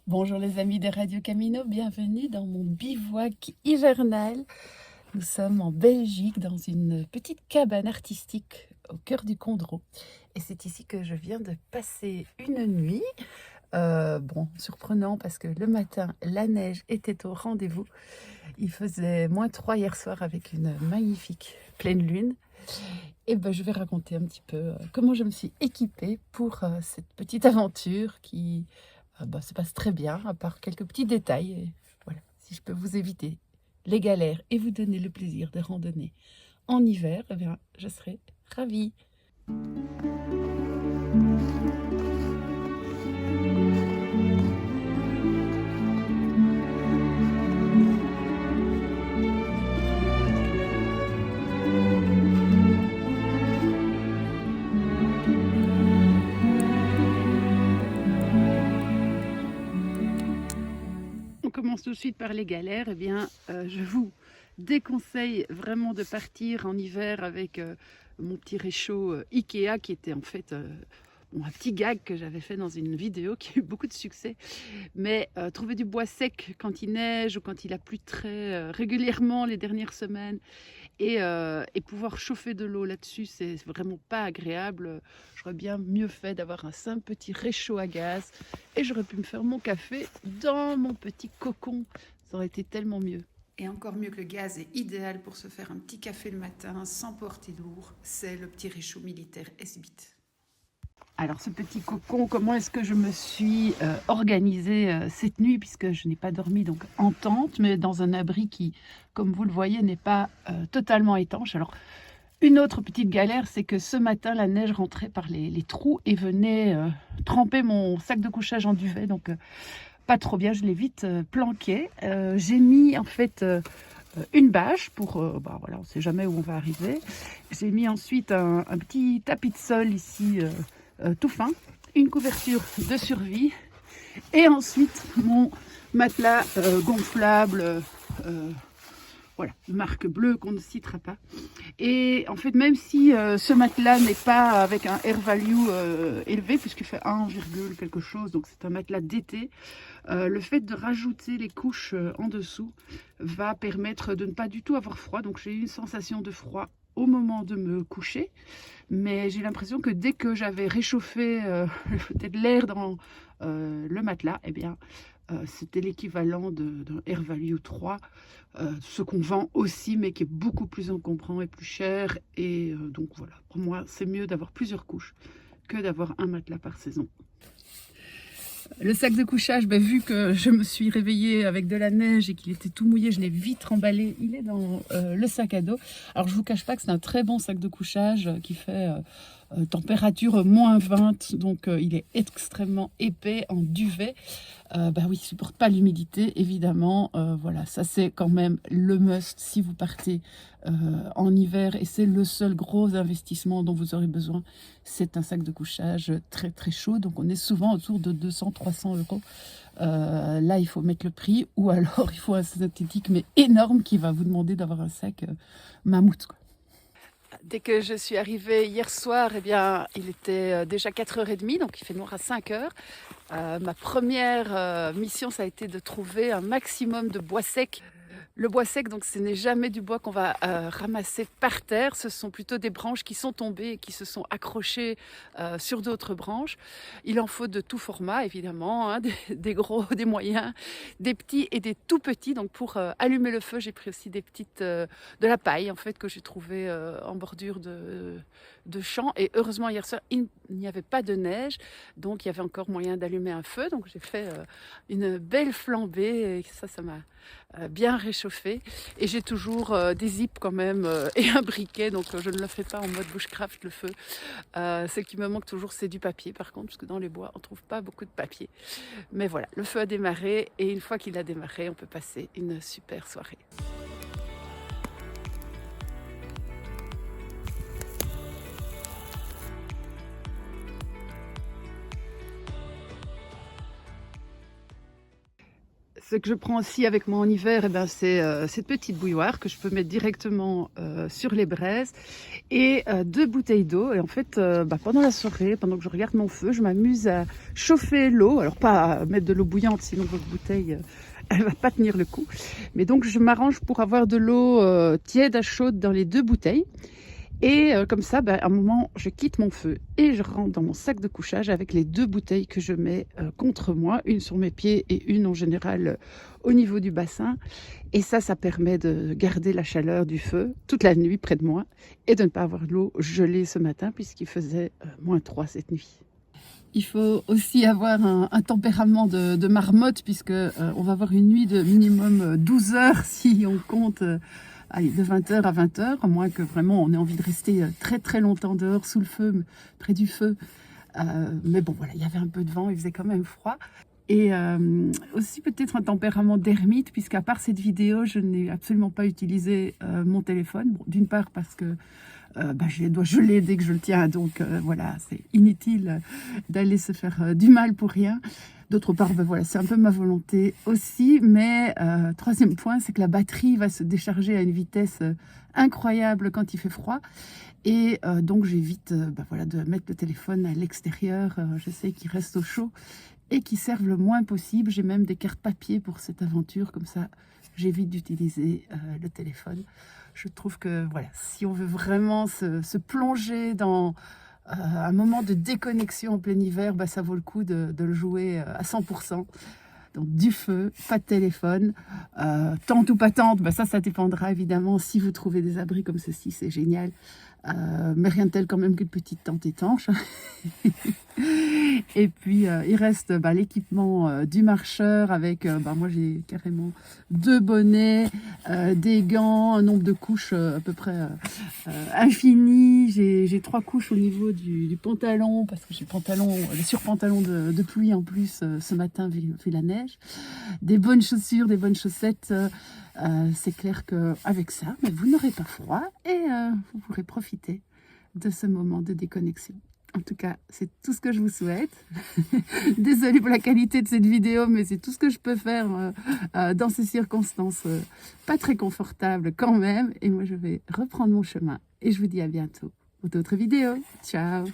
Bonjour les amis de Radio Camino, bienvenue dans mon bivouac hivernal. Nous sommes en Belgique dans une petite cabane artistique au cœur du Condro. Et c'est ici que je viens de passer une nuit. Surprenant parce que le matin, la neige était au rendez-vous. Il faisait -3 hier soir avec une magnifique pleine lune. Et je vais raconter un petit peu comment je me suis équipée pour cette petite aventure qui se passe très bien, à part quelques petits détails. Et voilà, si je peux vous éviter les galères et vous donner le plaisir de randonner en hiver, eh bien, je serai ravie. On commence tout de suite par les galères. Eh bien, je vous déconseille vraiment de partir en hiver avec mon petit réchaud Ikea qui était en fait un petit gag que j'avais fait dans une vidéo qui a eu beaucoup de succès. Mais trouver du bois sec quand il neige ou quand il a plu très régulièrement les dernières semaines et pouvoir chauffer de l'eau là-dessus, c'est vraiment pas agréable. J'aurais bien mieux fait d'avoir un simple petit réchaud à gaz et j'aurais pu me faire mon café dans mon petit cocon. Ça aurait été tellement mieux. Et encore mieux que le gaz est idéal pour se faire un petit café le matin sans porter lourd, c'est le petit réchaud militaire S-Bit. Alors ce petit cocon, comment est-ce que je me suis organisée cette nuit, puisque je n'ai pas dormi donc en tente, mais dans un abri qui, comme vous le voyez, n'est pas totalement étanche. Alors une autre petite galère, c'est que ce matin, la neige rentrait par les trous et venait tremper mon sac de couchage en duvet, donc pas trop bien, je l'ai vite planqué. J'ai mis en fait une bâche pour, voilà, on ne sait jamais où on va arriver. J'ai mis ensuite un petit tapis de sol ici tout fin, une couverture de survie et ensuite mon matelas gonflable, voilà, de marque bleue qu'on ne citera pas. Et en fait, même si ce matelas n'est pas avec un air value élevé, puisqu'il fait 1, quelque chose, donc c'est un matelas d'été, le fait de rajouter les couches en dessous va permettre de ne pas du tout avoir froid. Donc j'ai eu une sensation de froid au moment de me coucher, mais j'ai l'impression que dès que j'avais réchauffé peut-être l'air dans le matelas, eh bien c'était l'équivalent d'un Air Value 3, ce qu'on vend aussi, mais qui est beaucoup plus encombrant et plus cher. Et donc voilà, pour moi, c'est mieux d'avoir plusieurs couches que d'avoir un matelas par saison. Le sac de couchage, vu que je me suis réveillée avec de la neige et qu'il était tout mouillé, je l'ai vite remballé. Il est dans le sac à dos. Alors je vous cache pas que c'est un très bon sac de couchage qui fait température -20, donc il est extrêmement épais en duvet. Oui, il supporte pas l'humidité, évidemment. Voilà, ça c'est quand même le must si vous partez en hiver, et c'est le seul gros investissement dont vous aurez besoin. C'est un sac de couchage très très chaud, donc on est souvent autour de 200-300 euros. Là, il faut mettre le prix, ou alors il faut un synthétique mais énorme qui va vous demander d'avoir un sac mammouth, quoi. Dès que je suis arrivée hier soir, eh bien, il était déjà 4h30, donc il fait noir à 5h. Ma première mission, ça a été de trouver un maximum de bois sec. Le bois sec, donc ce n'est jamais du bois qu'on va ramasser par terre, ce sont plutôt des branches qui sont tombées et qui se sont accrochées sur d'autres branches. Il en faut de tout format, évidemment, hein, des gros, des moyens, des petits et des tout petits. Donc pour allumer le feu, j'ai pris aussi des petites, de la paille en fait que j'ai trouvée en bordure de champs. Et heureusement hier soir, il n'y avait pas de neige, donc il y avait encore moyen d'allumer un feu. Donc j'ai fait une belle flambée et ça m'a bien réchauffé, et j'ai toujours des zips quand même et un briquet, donc je ne le fais pas en mode bushcraft le feu. Ce qui me manque toujours, c'est du papier par contre, parce que dans les bois on trouve pas beaucoup de papier. Mais voilà, le feu a démarré, et une fois qu'il a démarré, on peut passer une super soirée. ce que je prends aussi avec moi en hiver, eh ben, c'est cette petite bouilloire que je peux mettre directement sur les braises et 2 bouteilles d'eau. Et en fait, pendant la soirée, pendant que je regarde mon feu, je m'amuse à chauffer l'eau. Alors pas à mettre de l'eau bouillante, sinon votre bouteille, elle va pas tenir le coup. Mais donc je m'arrange pour avoir de l'eau tiède à chaude dans les 2 bouteilles. Et comme ça, à un moment, je quitte mon feu et je rentre dans mon sac de couchage avec les 2 bouteilles que je mets contre moi, une sur mes pieds et une en général au niveau du bassin. Et ça permet de garder la chaleur du feu toute la nuit près de moi et de ne pas avoir de l'eau gelée ce matin puisqu'il faisait -3 cette nuit. Il faut aussi avoir un tempérament de marmotte puisque on va avoir une nuit de minimum 12 heures si on compte allez, de 20h à 20h, à moins que vraiment on ait envie de rester très très longtemps dehors sous le feu, près du feu. Mais bon voilà, il y avait un peu de vent, il faisait quand même froid. Et aussi peut-être un tempérament d'ermite, puisqu'à part cette vidéo, je n'ai absolument pas utilisé mon téléphone. Bon, d'une part parce que je dois geler dès que je le tiens, donc voilà, c'est inutile d'aller se faire du mal pour rien. D'autre part, voilà, c'est un peu ma volonté aussi, mais troisième point, c'est que la batterie va se décharger à une vitesse incroyable quand il fait froid. Et donc j'évite voilà, de mettre le téléphone à l'extérieur, je sais qu'il reste au chaud et qui servent le moins possible. J'ai même des cartes papier pour cette aventure, comme ça j'évite d'utiliser le téléphone. Je trouve que voilà, si on veut vraiment se plonger dans un moment de déconnexion en plein hiver, ça vaut le coup de le jouer à 100%. Donc du feu, pas de téléphone, tente ou pas tente, ça dépendra évidemment. Si vous trouvez des abris comme ceci, c'est génial. Mais rien de tel quand même qu'une petite tente étanche. Et puis il reste l'équipement du marcheur avec, moi j'ai carrément 2 bonnets, des gants, un nombre de couches à peu près infini. J'ai 3 couches au niveau du pantalon parce que j'ai le surpantalon de pluie en plus ce matin vu la neige. Des bonnes chaussures, des bonnes chaussettes. C'est clair qu'avec ça, vous n'aurez pas froid et vous pourrez profiter de ce moment de déconnexion. En tout cas, c'est tout ce que je vous souhaite. Désolée pour la qualité de cette vidéo, mais c'est tout ce que je peux faire dans ces circonstances pas très confortables quand même. Et moi, je vais reprendre mon chemin et je vous dis à bientôt pour d'autres vidéos. Ciao!